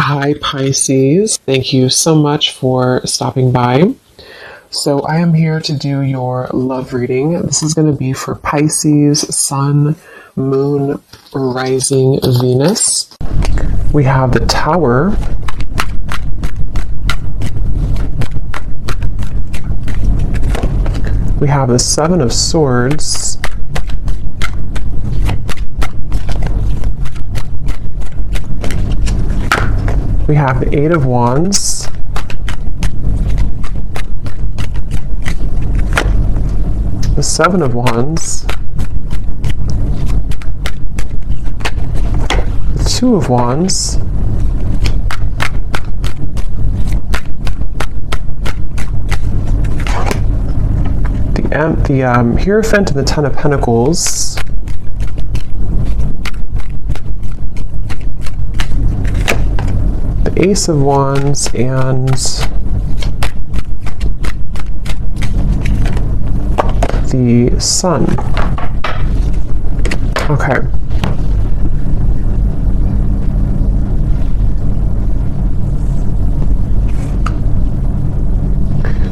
Hi, Pisces. Thank you so much for stopping by. So, I am here to do your love reading. This is going to be for Pisces, Sun, Moon, Rising, Venus. We have the Tower. We have the Seven of Swords. We have the Eight of Wands. The Seven of Wands. The Two of Wands. The Hierophant and the Ten of Pentacles. The Ace of Wands and the Sun. Okay.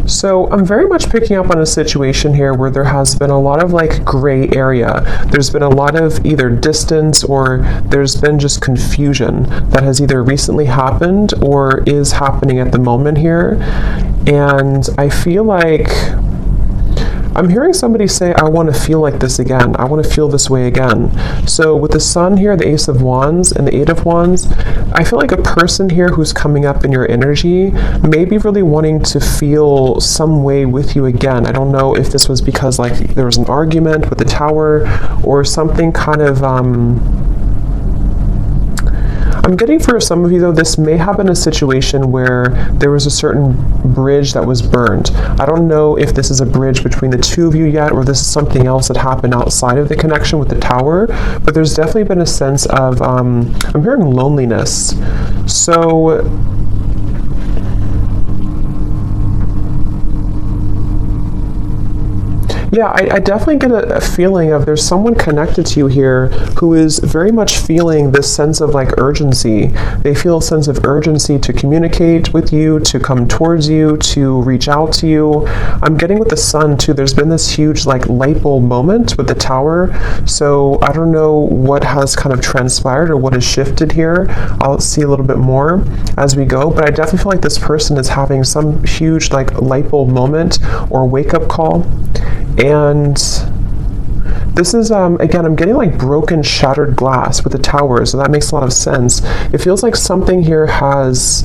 So I'm very much picking up on a situation here where there has been a lot of gray area. There's been a lot of either distance or there's been just confusion that has either recently happened or is happening at the moment here. And I feel like I'm hearing somebody say, I want to feel like this again. I want to feel this way again. So with the Sun here, the Ace of Wands, and the Eight of Wands, I feel like a person here who's coming up in your energy may be really wanting to feel some way with you again. I don't know if this was because there was an argument with the Tower or something kind of I'm getting for some of you, though, this may have been a situation where there was a certain bridge that was burned. I don't know if this is a bridge between the two of you yet, or this is something else that happened outside of the connection with the Tower, but there's definitely been a sense of, I'm hearing loneliness. So, yeah, I definitely get a feeling of there's someone connected to you here who is very much feeling this sense of urgency. They feel a sense of urgency to communicate with you, to come towards you, to reach out to you. I'm getting with the Sun too. There's been this huge light bulb moment with the Tower. So I don't know what has kind of transpired or what has shifted here. I'll see a little bit more as we go, but I definitely feel like this person is having some huge light bulb moment or wake up call. And this is, again, I'm getting broken, shattered glass with the Tower, so that makes a lot of sense. It feels like something here has...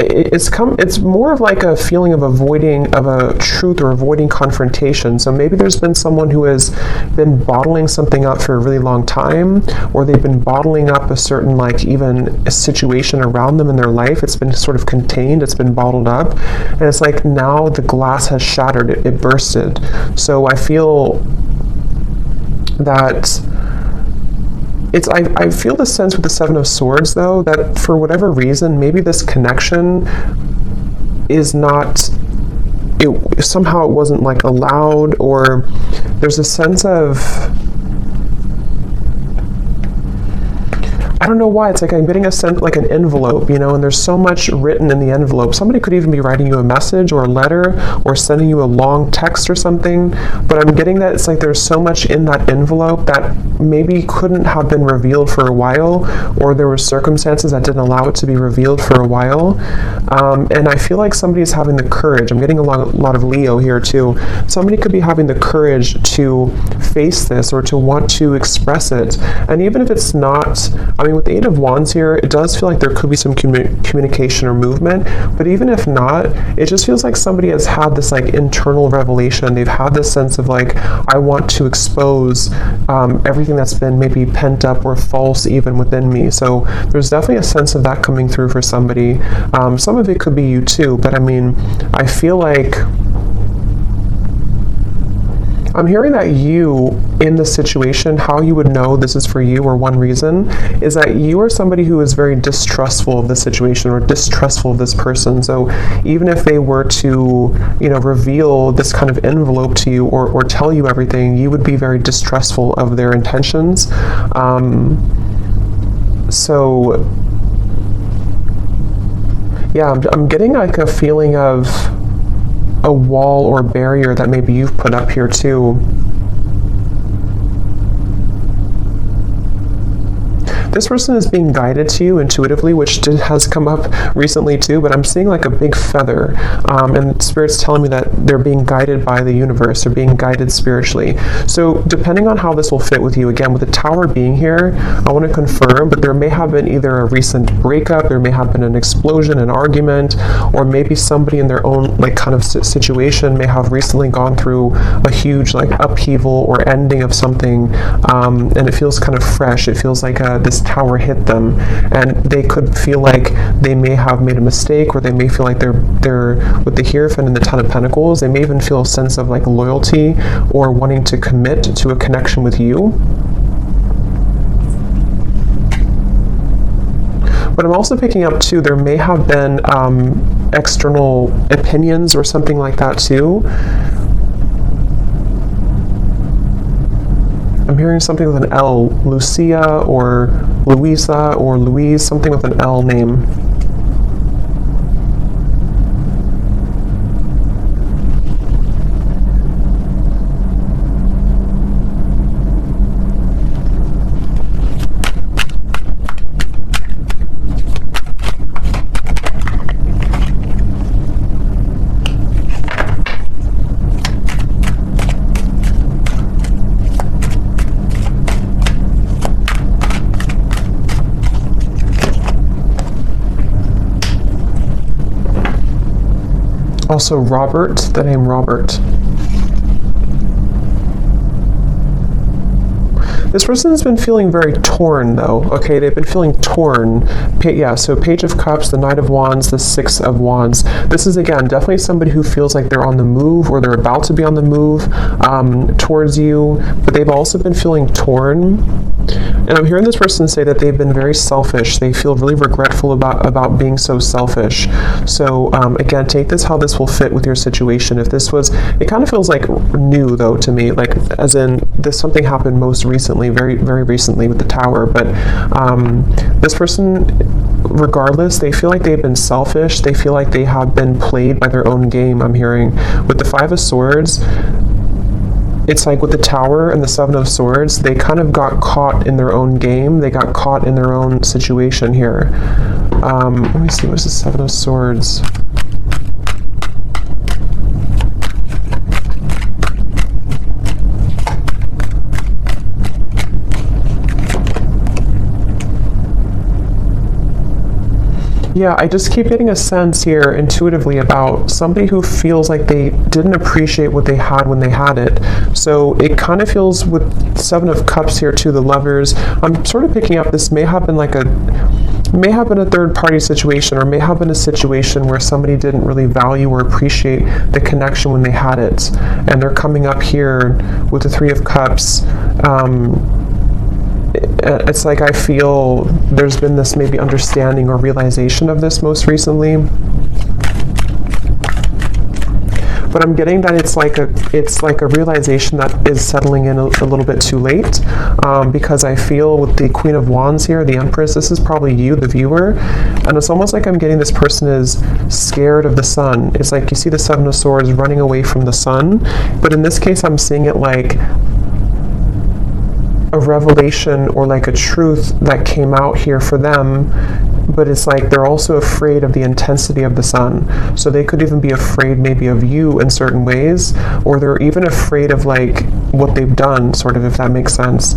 It's more of a feeling of avoiding of a truth or avoiding confrontation. So maybe there's been someone who has been bottling something up for a really long time, or they've been bottling up a certain even a situation around them in their life. It's been sort of contained, it's been bottled up, and it's now the glass has shattered, it bursted. So I feel that I feel the sense with the Seven of Swords, though, that for whatever reason, maybe this connection is not, somehow it wasn't allowed, or there's a sense of, I don't know why, it's I'm getting a sense an envelope, and there's so much written in the envelope. Somebody could even be writing you a message or a letter or sending you a long text or something, but I'm getting that it's there's so much in that envelope that maybe couldn't have been revealed for a while, or there were circumstances that didn't allow it to be revealed for a while. And I feel like somebody is having the courage. I'm getting a lot of Leo here too. Somebody could be having the courage to face this or to want to express it. And even if it's not, with the Eight of Wands here, it does feel like there could be some communication or movement, but even if not, it just feels like somebody has had this internal revelation. They've had this sense of I want to expose everything that's been maybe pent up or false even within me. So there's definitely a sense of that coming through for somebody. Some of it could be you too, but I feel like I'm hearing that you, in this situation, how you would know this is for you, or one reason, is that you are somebody who is very distrustful of this situation or distrustful of this person. So even if they were to, reveal this kind of envelope to you or tell you everything, you would be very distrustful of their intentions. So, yeah, I'm getting like a feeling of a wall or barrier that maybe you've put up here too. This person is being guided to you intuitively, which has come up recently too, but I'm seeing like a big feather, and Spirit's telling me that they're being guided by the universe, they're being guided spiritually. So depending on how this will fit with you, again, with the Tower being here, I want to confirm, but there may have been either a recent breakup, there may have been an explosion, an argument, or maybe somebody in their own like kind of situation may have recently gone through a huge like upheaval or ending of something, and it feels kind of fresh. It feels like this Tower hit them, and they could feel like they may have made a mistake, or they may feel like they're with the Hierophant and the Ten of Pentacles, they may even feel a sense of like loyalty or wanting to commit to a connection with you. But I'm also picking up too, there may have been external opinions or something like that too. I'm hearing something with an L, Lucia or Louisa or Louise, something with an L name. Also Robert, the name Robert. This person has been feeling very torn though, okay? They've been feeling torn. Yeah, so Page of Cups, the Knight of Wands, the Six of Wands. This is, again, definitely somebody who feels like they're on the move or they're about to be on the move towards you, but they've also been feeling torn. And I'm hearing this person say that they've been very selfish. They feel really regretful about being so selfish. So again, take this how this will fit with your situation. If this was, it kind of feels like new though to me, like as in this something happened most recently, very, very recently with the Tower. But this person, regardless, they feel like they've been selfish. They feel like they have been played by their own game, I'm hearing. With the Five of Swords, it's like with the Tower and the Seven of Swords, they kind of got caught in their own game. They got caught in their own situation here. Let me see, what's the Seven of Swords? Yeah, I just keep getting a sense here intuitively about somebody who feels like they didn't appreciate what they had when they had it. So it kind of feels with Seven of Cups here too, the Lovers. I'm sort of picking up this may have been a third party situation, or may have been a situation where somebody didn't really value or appreciate the connection when they had it. And they're coming up here with the Three of Cups. It's like I feel there's been this maybe understanding or realization of this most recently. But I'm getting that it's like a realization that is settling in a little bit too late, because I feel with the Queen of Wands here, the Empress, this is probably you, the viewer, and it's almost like I'm getting this person is scared of the sun. It's like you see the Seven of Swords running away from the sun, but in this case I'm seeing it like a revelation or like a truth that came out here for them, but it's like they're also afraid of the intensity of the sun. So they could even be afraid maybe of you in certain ways, or they're even afraid of like what they've done, sort of, if that makes sense.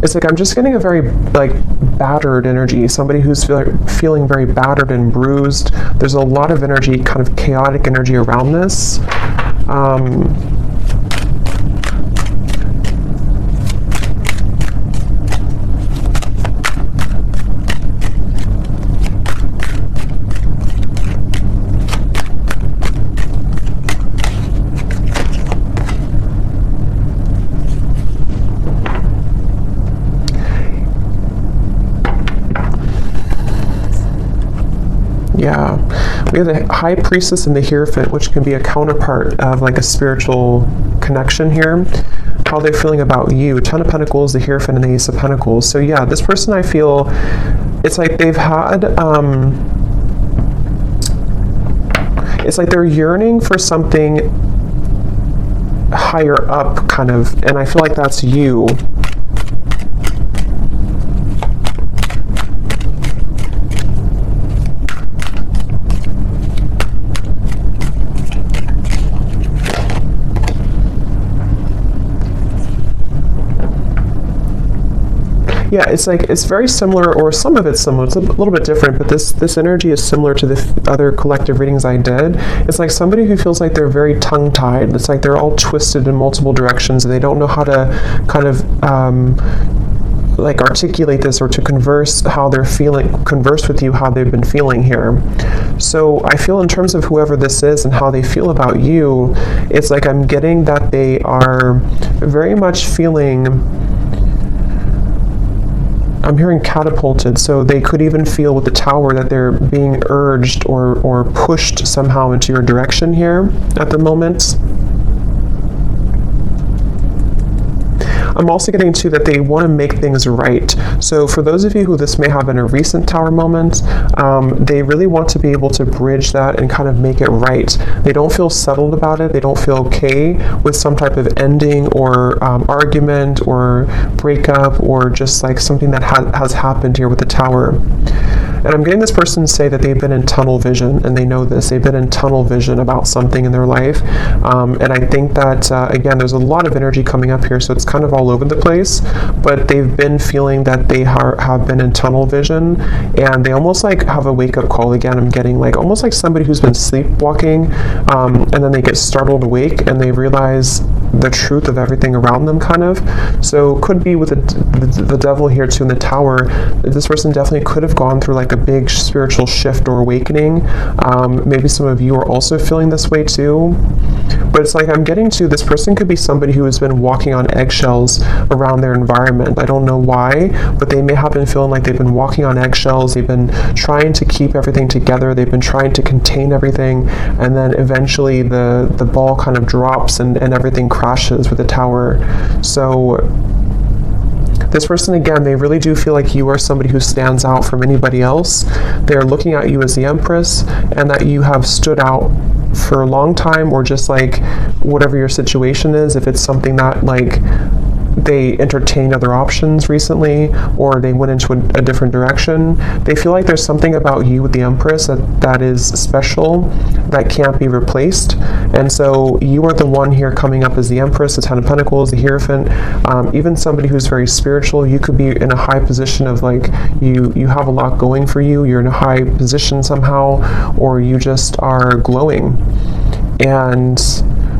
It's like I'm just getting a very like battered energy, somebody who's feeling very battered and bruised. There's a lot of energy, kind of chaotic energy around this. Yeah, we have the High Priestess and the Hierophant, which can be a counterpart of like a spiritual connection here, how they're feeling about you. Ten of Pentacles, the Hierophant, and the Ace of Pentacles. So yeah, this person, I feel, it's like they've had, it's like they're yearning for something higher up, kind of, and I feel like that's you. Yeah, it's like, it's very similar, or some of it's similar. It's a little bit different, but this energy is similar to the other collective readings I did. It's like somebody who feels like they're very tongue-tied. It's like they're all twisted in multiple directions, and they don't know how to kind of like articulate this, or to converse how they're feeling, converse with you how they've been feeling here. So I feel, in terms of whoever this is and how they feel about you, it's like I'm getting that they are very much feeling, I'm hearing catapulted, so they could even feel with the Tower that they're being urged or pushed somehow into your direction here at the moment. I'm also getting to that they want to make things right. So for those of you who this may have been a recent Tower moment, they really want to be able to bridge that and kind of make it right. They don't feel settled about it. They don't feel okay with some type of ending or argument or breakup, or just like something that has happened here with the Tower. And I'm getting this person say that they've been in tunnel vision, and they know this. They've been in tunnel vision about something in their life. And I think that, again, there's a lot of energy coming up here, so it's kind of all over the place. But they've been feeling that they have been in tunnel vision, and they almost like have a wake-up call. Again, I'm getting like almost like somebody who's been sleepwalking, and then they get startled awake, and they realize the truth of everything around them, kind of. So could be with the devil here too in the Tower. This person definitely could have gone through like a big spiritual shift or awakening. Maybe some of you are also feeling this way too. But it's like I'm getting to, this person could be somebody who has been walking on eggshells around their environment. I don't know why, but they may have been feeling like they've been walking on eggshells. They've been trying to keep everything together. They've been trying to contain everything, and then eventually the ball kind of drops and everything crashes with the Tower. So this person, again, they really do feel like you are somebody who stands out from anybody else. They're looking at you as the Empress, and that you have stood out for a long time, or just like whatever your situation is. If it's something that like they entertained other options recently, or they went into a different direction, they feel like there's something about you with the Empress that is special, that can't be replaced. And so you are the one here coming up as the Empress, the Ten of Pentacles, the Hierophant, even somebody who's very spiritual. You could be in a high position of like, you have a lot going for you, you're in a high position somehow, or you just are glowing. And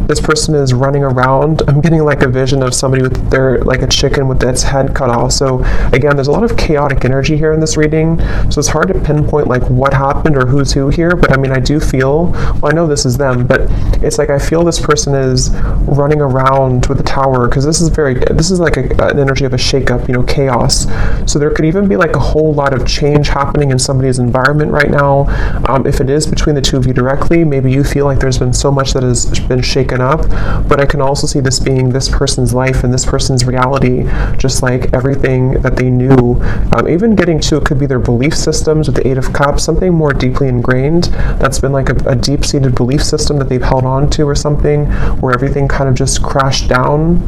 this person is running around. I'm getting like a vision of somebody with their, like a chicken with its head cut off. So again, there's a lot of chaotic energy here in this reading. So it's hard to pinpoint like what happened or who's who here. But I mean, I do feel, well, I know this is them, but it's like I feel this person is running around with the Tower, because this is like an energy of a shakeup, you know, chaos. So there could even be like a whole lot of change happening in somebody's environment right now. If it is between the two of you directly, maybe you feel like there's been so much that has been shaken up, but I can also see this being this person's life and this person's reality, just like everything that they knew. Even getting to, it could be their belief systems with the Eight of Cups, something more deeply ingrained that's been like a deep-seated belief system that they've held on to, or something where everything kind of just crashed down.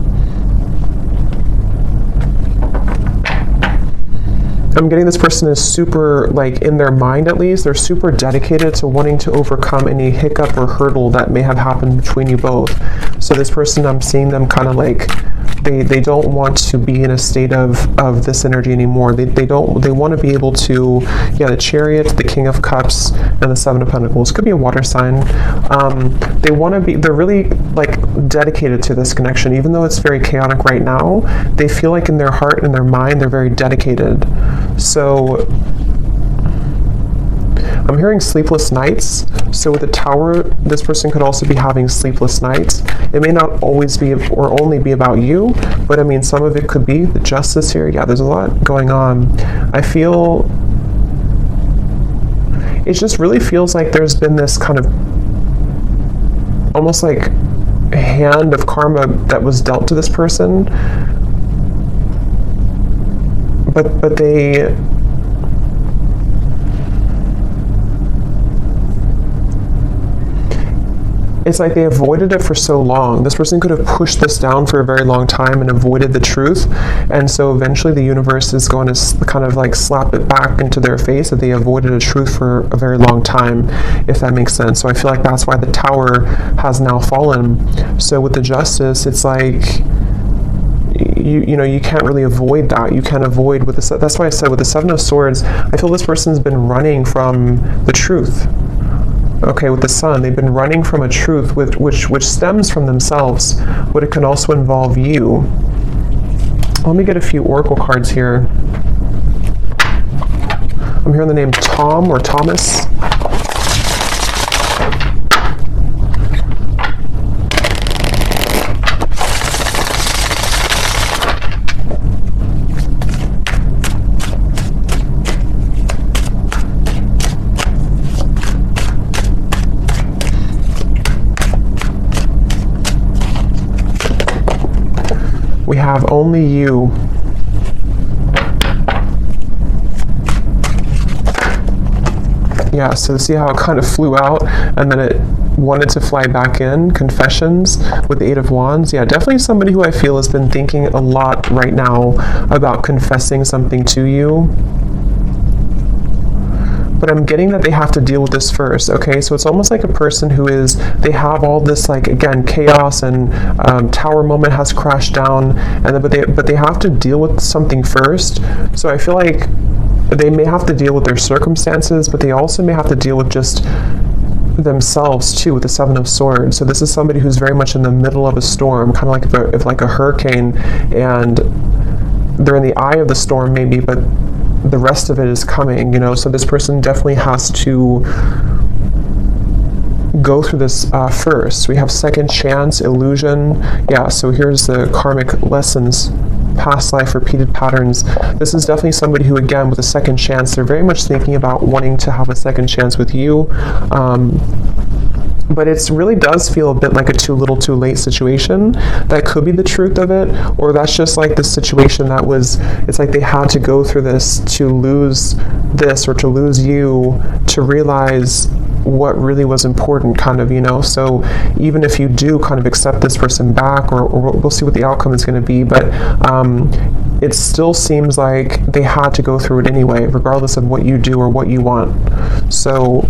I'm getting this person is super, like in their mind at least, they're super dedicated to wanting to overcome any hiccup or hurdle that may have happened between you both. So this person, I'm seeing them kind of like, they don't want to be in a state of this energy anymore. They want to be able to, yeah, the Chariot, the King of Cups, and the Seven of Pentacles. Could be a water sign. They want to be, they're really like dedicated to this connection. Even though it's very chaotic right now, they feel like in their heart and their mind, they're very dedicated. So I'm hearing sleepless nights. So with the Tower, this person could also be having sleepless nights. It may not always be or only be about you, but I mean, some of it could be the Justice here. Yeah, there's a lot going on. I feel, it just really feels like there's been this kind of, almost like hand of karma that was dealt to this person, but they it's like they avoided it for so long. This person could have pushed this down for a very long time and avoided the truth. And so eventually the universe is going to kind of like slap it back into their face that they avoided a truth for a very long time, if that makes sense. So I feel like that's why the Tower has now fallen. So with the Justice, it's like, you know, you can't really avoid that. You can't avoid with the, that's why I said with the Seven of Swords, I feel this person's been running from the truth. Okay, with the Sun, they've been running from a truth which stems from themselves, but it can also involve you. Let me get a few oracle cards here. I'm hearing the name Tom or Thomas. We have only you. Yeah, so see how it kind of flew out and then it wanted to fly back in. Confessions with the Eight of Wands. Yeah, definitely somebody who I feel has been thinking a lot right now about confessing something to you. But I'm getting that they have to deal with this first, okay? So it's almost like a person who is, they have all this, like, again, chaos and Tower moment has crashed down, and then, but they have to deal with something first. So I feel like they may have to deal with their circumstances, but they also may have to deal with just themselves too, with the Seven of Swords. So this is somebody who's very much in the middle of a storm, kind of like a hurricane, and they're in the eye of the storm maybe, but the rest of it is coming, you know. So this person definitely has to go through this first. We have second chance, illusion. Yeah, so here's the karmic lessons, past life, repeated patterns. This is definitely somebody who, again, with a second chance, they're very much thinking about wanting to have a second chance with you. But it really does feel a bit like a too little too late situation. That could be the truth of it, or that's just like the situation that was, it's like they had to go through this to lose this or to lose you to realize what really was important, kind of, you know. So even if you do kind of accept this person back, or we'll see what the outcome is going to be, but it still seems like they had to go through it anyway, regardless of what you do or what you want. So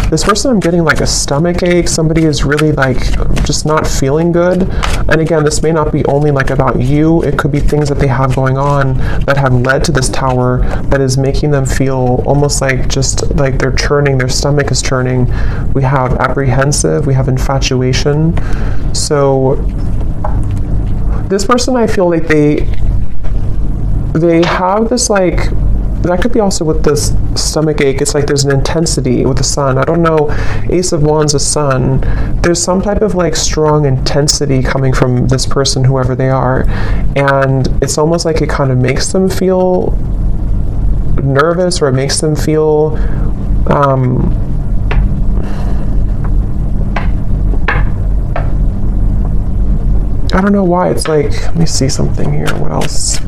this person, I'm getting like a stomach ache. Somebody is really like just not feeling good. And again, this may not be only like about you. It could be things that they have going on that have led to this Tower that is making them feel almost like just like they're churning, their stomach is churning. We have apprehensive, we have infatuation. So this person, I feel like they have this like, that could be also with this stomach ache. It's like there's an intensity with the Sun. I don't know, Ace of Wands, the Sun. There's some type of like strong intensity coming from this person, whoever they are. And it's almost like it kind of makes them feel nervous, or it makes them feel I don't know why. It's like, let me see something here. What else?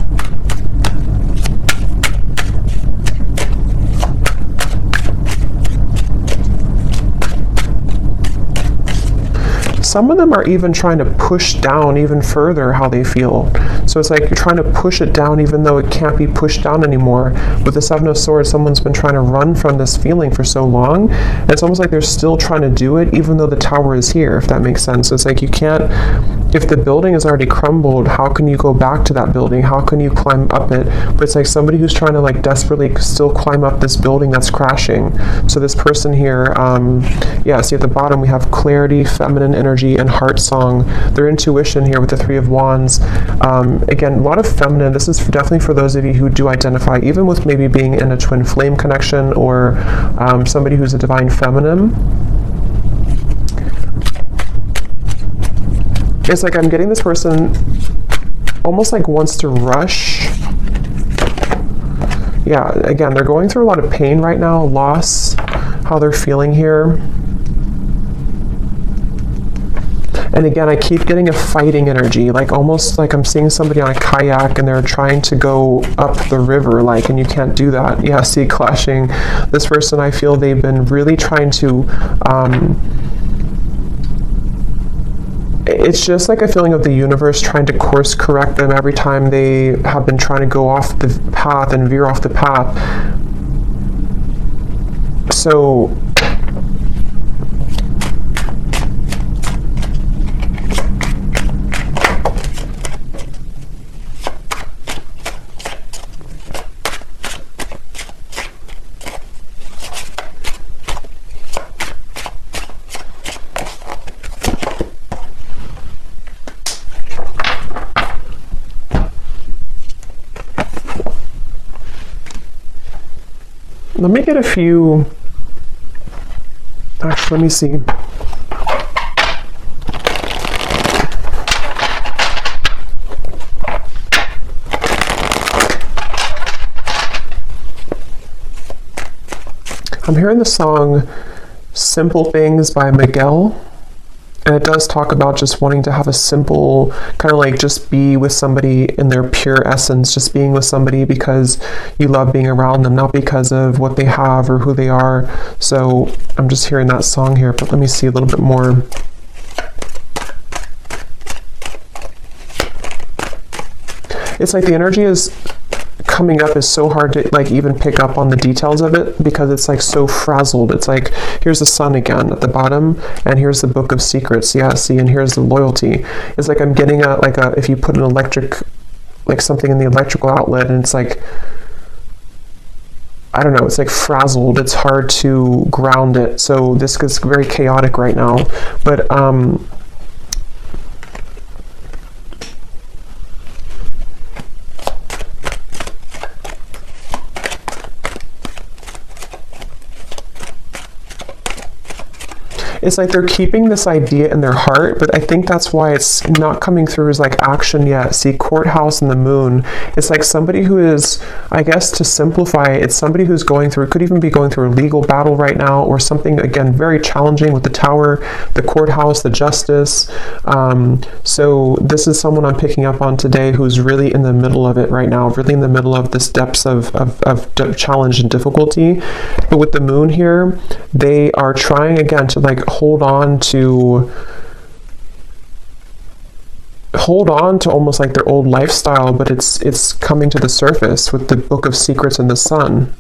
Some of them are even trying to push down even further how they feel. So it's like you're trying to push it down even though it can't be pushed down anymore. With the Seven of Swords, someone's been trying to run from this feeling for so long, and it's almost like they're still trying to do it even though the Tower is here, if that makes sense. So it's like you can't, if the building is already crumbled, how can you go back to that building? How can you climb up it? But it's like somebody who's trying to like desperately still climb up this building that's crashing. So this person here, yeah, see at the bottom we have clarity, feminine energy, and heart song. Their intuition here with the Three of Wands. Again, a lot of feminine. This is definitely for those of you who do identify even with maybe being in a twin flame connection, or somebody who's a divine feminine. It's like I'm getting this person almost like wants to rush. Yeah, again, they're going through a lot of pain right now, loss, how they're feeling here. And again, I keep getting a fighting energy, like almost like I'm seeing somebody on a kayak and they're trying to go up the river, like, and you can't do that. Yeah, see, clashing. This person, I feel they've been really trying to, it's just like a feeling of the universe trying to course correct them every time they have been trying to go off the path and veer off the path. So, let me get a few, actually, let me see. I'm hearing the song Simple Things by Miguel. And it does talk about just wanting to have a simple, kind of like just be with somebody in their pure essence, just being with somebody because you love being around them, not because of what they have or who they are. So I'm just hearing that song here, but let me see a little bit more. It's like the energy is coming up is so hard to like even pick up on the details of it because it's like so frazzled. It's like, here's the sun again at the bottom, and here's the book of secrets. Yeah, see, and here's the loyalty. It's like I'm getting a, like a, if you put an electric, like something in the electrical outlet, and it's like, I don't know, it's like frazzled. It's hard to ground it. So this is very chaotic right now. But it's like they're keeping this idea in their heart, but I think that's why it's not coming through as like action yet. See, courthouse and the moon. It's like somebody who is, I guess to simplify it, it's somebody who's going through, could even be going through a legal battle right now or something, again, very challenging with the tower, the courthouse, the justice. So this is someone I'm picking up on today who's really in the middle of it right now, really in the middle of this depths of challenge and difficulty. But with the moon here, they are trying again to like hold on to almost like their old lifestyle, but it's coming to the surface with the book of secrets and the sun.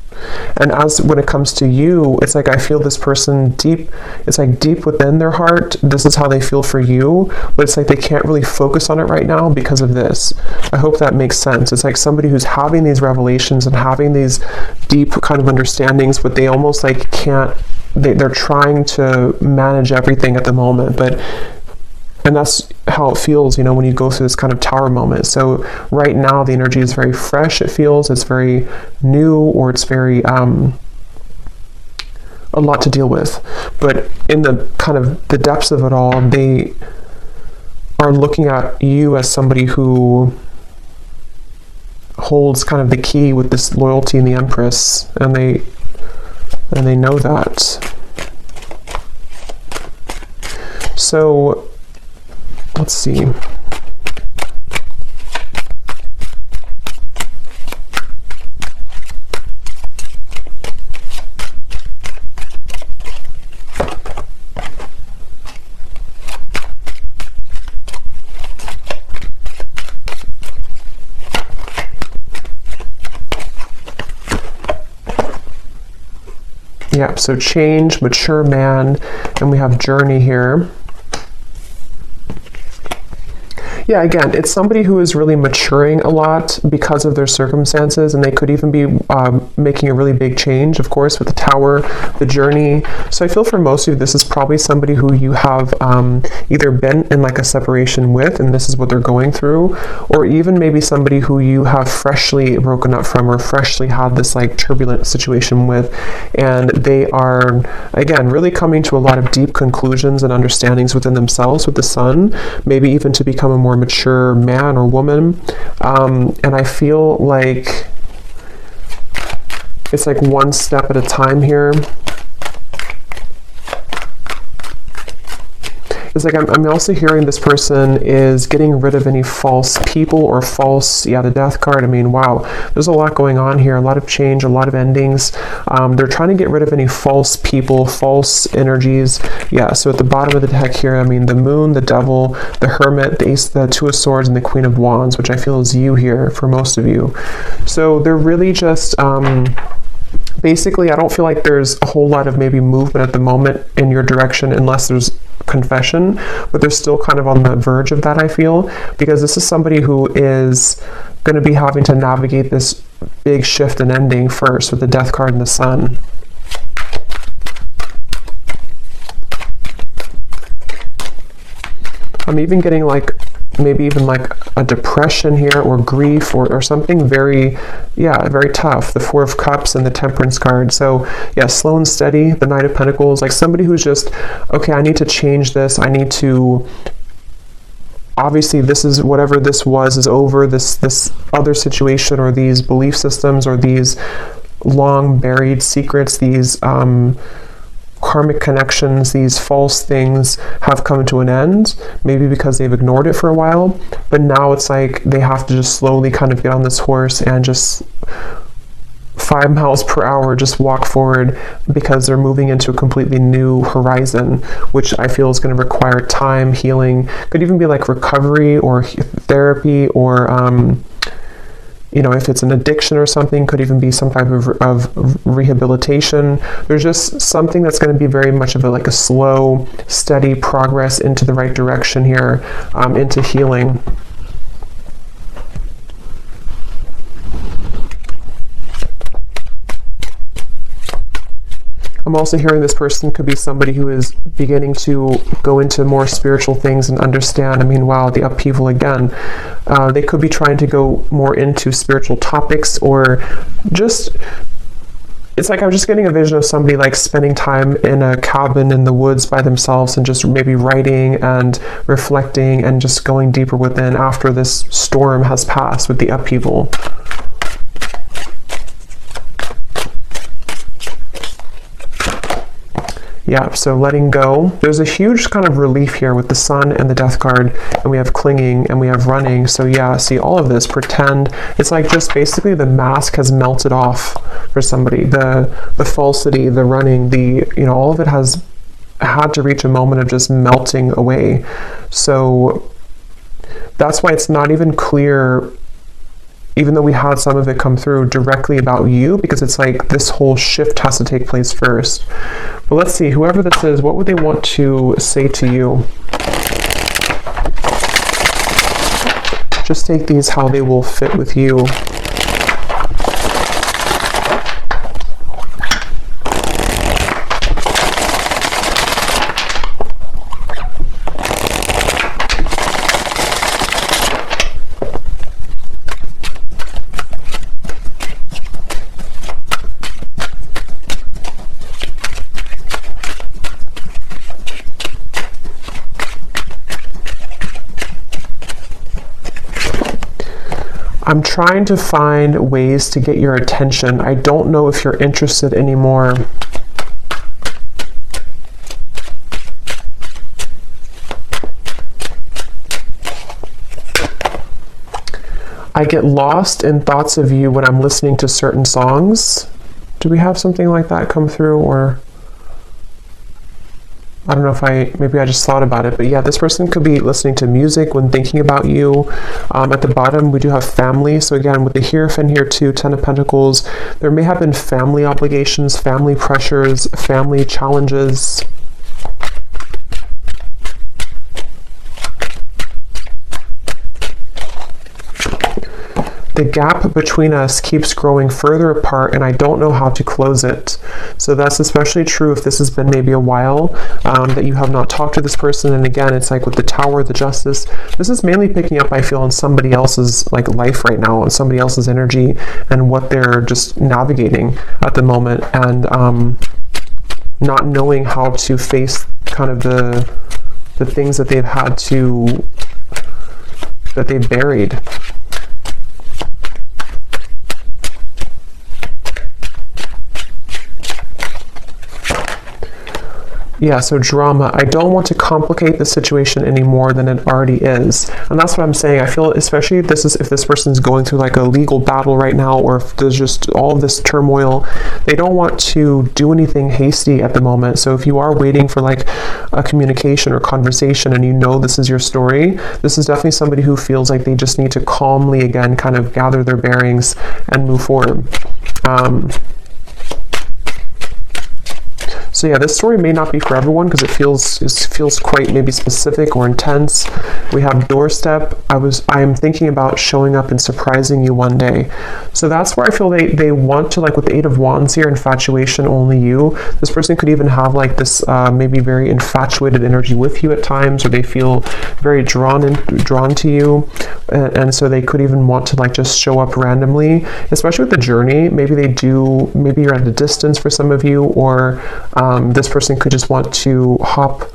And as when it comes to you, it's like I feel this person deep, it's like deep within their heart, this is how they feel for you, but it's like they can't really focus on it right now because of this. I hope that makes sense. It's like somebody who's having these revelations and having these deep kind of understandings, but they almost like can't, they're trying to manage everything at the moment, and that's how it feels, you know, when you go through this kind of tower moment. So right now the energy is very fresh, it feels, it's very new, or it's very a lot to deal with. But in the kind of the depths of it all, they are looking at you as somebody who holds kind of the key with this loyalty in the Empress, and they know that. So let's see. Yeah, so change, mature man, and we have journey here. Yeah, again, it's somebody who is really maturing a lot because of their circumstances, and they could even be making a really big change, of course, with the tower, the journey. So I feel for most of you, this is probably somebody who you have either been in like a separation with, and this is what they're going through, or even maybe somebody who you have freshly broken up from or freshly had this like turbulent situation with, and they are, again, really coming to a lot of deep conclusions and understandings within themselves with the sun, maybe even to become a more mature man or woman. And I feel like it's like one step at a time here. It's like I'm also hearing this person is getting rid of any false people or false, the death card. I mean, wow, there's a lot going on here, a lot of change, a lot of endings. They're trying to get rid of any false people, false energies. Yeah, so at the bottom of the deck here, I mean, the moon, the devil, the hermit, the ace, the two of swords, and the queen of wands, which I feel is you here for most of you. So they're really just, basically, I don't feel like there's a whole lot of maybe movement at the moment in your direction unless there's confession, but they're still kind of on the verge of that, I feel, because this is somebody who is going to be having to navigate this big shift and ending first with the death card and the sun. I'm even getting like maybe even like a depression here or grief or something very, very tough. The Four of Cups and the Temperance card. So yeah, slow and steady, the Knight of Pentacles, like somebody who's just, okay, I need to change this. I need to, obviously this is, whatever this was is over, this other situation or these belief systems or these long buried secrets, these karmic connections, these false things have come to an end, maybe because they've ignored it for a while, but now it's like they have to just slowly kind of get on this horse and just 5 miles per hour just walk forward, because they're moving into a completely new horizon, which I feel is going to require time, healing, could even be like recovery or therapy, or if it's an addiction or something, could even be some type of rehabilitation. There's just something that's going to be very much of a slow, steady progress into the right direction here, into healing. I'm also hearing this person could be somebody who is beginning to go into more spiritual things and understand. I mean, wow, the upheaval again. They could be trying to go more into spiritual topics, or just, it's like I'm just getting a vision of somebody like spending time in a cabin in the woods by themselves and just maybe writing and reflecting and just going deeper within after this storm has passed with the upheaval. Yeah, so letting go. There's a huge kind of relief here with the sun and the death card, and we have clinging and we have running. So yeah, see all of this, pretend. It's like just basically the mask has melted off for somebody. The falsity, the running, all of it has had to reach a moment of just melting away. So that's why it's not even clear, even though we had some of it come through directly about you, because it's like this whole shift has to take place first. But let's see, whoever this is, what would they want to say to you? Just take these how they will fit with you. I'm trying to find ways to get your attention. I don't know if you're interested anymore. I get lost in thoughts of you when I'm listening to certain songs. Do we have something like that come through? Or I don't know if maybe I just thought about it, but yeah, this person could be listening to music when thinking about you. At the bottom, we do have family. So again, with the Hierophant here too, 10 of Pentacles, there may have been family obligations, family pressures, family challenges. The gap between us keeps growing further apart, and I don't know how to close it. So that's especially true if this has been maybe a while that you have not talked to this person. And again, it's like with the Tower, the Justice, this is mainly picking up, I feel, on somebody else's life right now, on somebody else's energy and what they're just navigating at the moment, and not knowing how to face kind of the things that they've had to, that they've buried. Yeah, so drama. I don't want to complicate the situation any more than it already is. And that's what I'm saying. I feel, especially if this person's going through like a legal battle right now, or if there's just all of this turmoil, they don't want to do anything hasty at the moment. So if you are waiting for like a communication or conversation and you know this is your story, this is definitely somebody who feels like they just need to calmly, again, kind of gather their bearings and move forward. So yeah, this story may not be for everyone because it feels quite maybe specific or intense. We have doorstep. I am thinking about showing up and surprising you one day. So that's where I feel they want to, like with the Eight of Wands here, infatuation, only you. This person could even have like this maybe very infatuated energy with you at times, or they feel very drawn to you. And so they could even want to like just show up randomly, especially with the journey. Maybe you're at a distance for some of you, or this person could just want to hop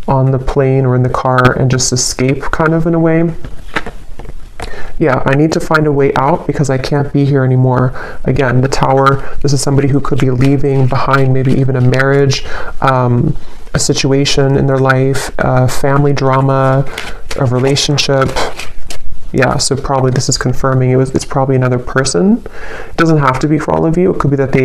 on the plane or in the car and just escape, kind of in a way. Yeah, I need to find a way out because I can't be here anymore. Again, the Tower, this is somebody who could be leaving behind maybe even a marriage, a situation in their life, family drama, a relationship. Yeah, so probably this is confirming it's probably another person. It doesn't have to be for all of you. It could be that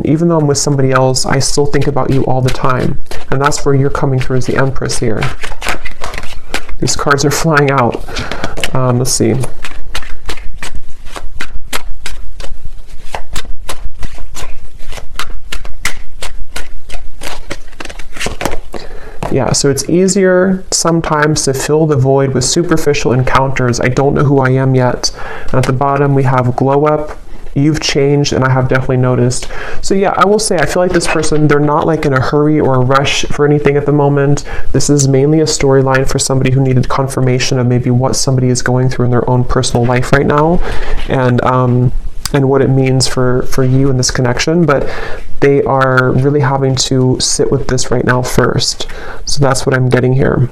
even though I'm with somebody else, I still think about you all the time. And that's where you're coming through as the Empress here. These cards are flying out. Let's see. Yeah, so it's easier sometimes to fill the void with superficial encounters. I don't know who I am yet. And at the bottom, we have glow up. You've changed, and I have definitely noticed. So yeah, I will say, I feel like this person, they're not like in a hurry or a rush for anything at the moment. This is mainly a storyline for somebody who needed confirmation of maybe what somebody is going through in their own personal life right now, and what it means for you in this connection. But they are really having to sit with this right now first. So that's what I'm getting here.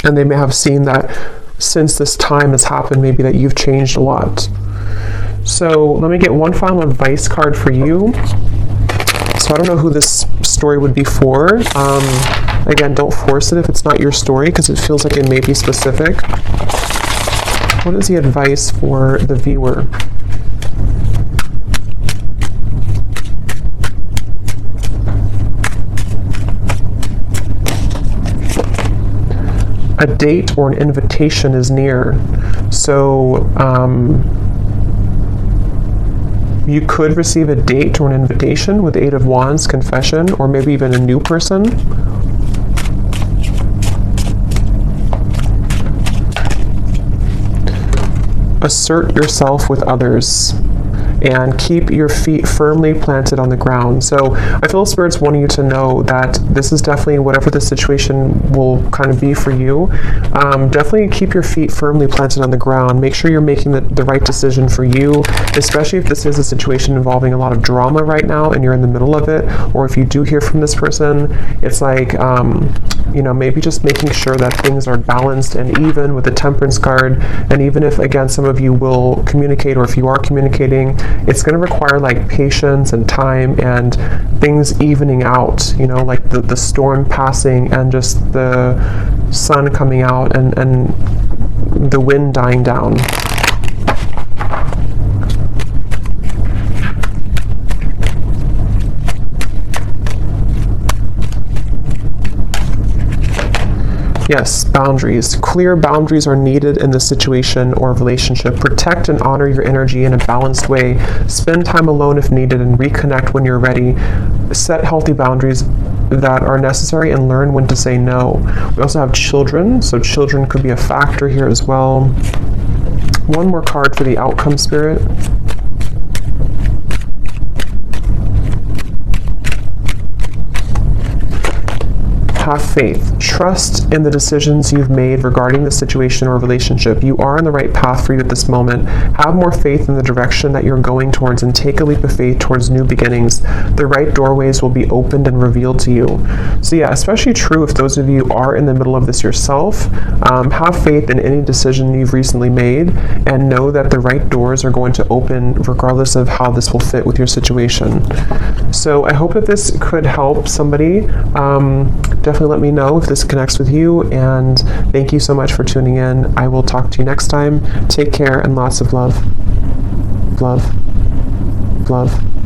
And they may have seen that since this time has happened, maybe that you've changed a lot. So let me get one final advice card for you. So I don't know who this story would be for. Again, don't force it if it's not your story, because it feels like it may be specific. What is the advice for the viewer? A date or an invitation is near. So you could receive a date or an invitation with Eight of Wands, confession, or maybe even a new person. Assert yourself with others and keep your feet firmly planted on the ground. So I feel Spirit's wanting you to know that this is definitely, whatever the situation will kind of be for you, definitely keep your feet firmly planted on the ground. Make sure you're making the right decision for you, especially if this is a situation involving a lot of drama right now and you're in the middle of it, or if you do hear from this person, it's like, maybe just making sure that things are balanced and even with the Temperance card. And even if, again, some of you will communicate, or if you are communicating, it's going to require like patience and time and things evening out, like the storm passing and just the sun coming out and the wind dying down. Yes, boundaries. Clear boundaries are needed in this situation or relationship. Protect and honor your energy in a balanced way. Spend time alone if needed and reconnect when you're ready. Set healthy boundaries that are necessary and learn when to say no. We also have children, so children could be a factor here as well. One more card for the outcome, Spirit. have faith. Trust in the decisions you've made regarding the situation or relationship. You are on the right path for you at this moment. Have more faith in the direction that you're going towards and take a leap of faith towards new beginnings. The right doorways will be opened and revealed to you. So yeah, especially true if those of you are in the middle of this yourself. Have faith in any decision you've recently made and know that the right doors are going to open regardless of how this will fit with your situation. So I hope that this could help somebody. Definitely let me know if this connects with you, and thank you so much for tuning in. I will talk to you next time. Take care and lots of love. Love. Love.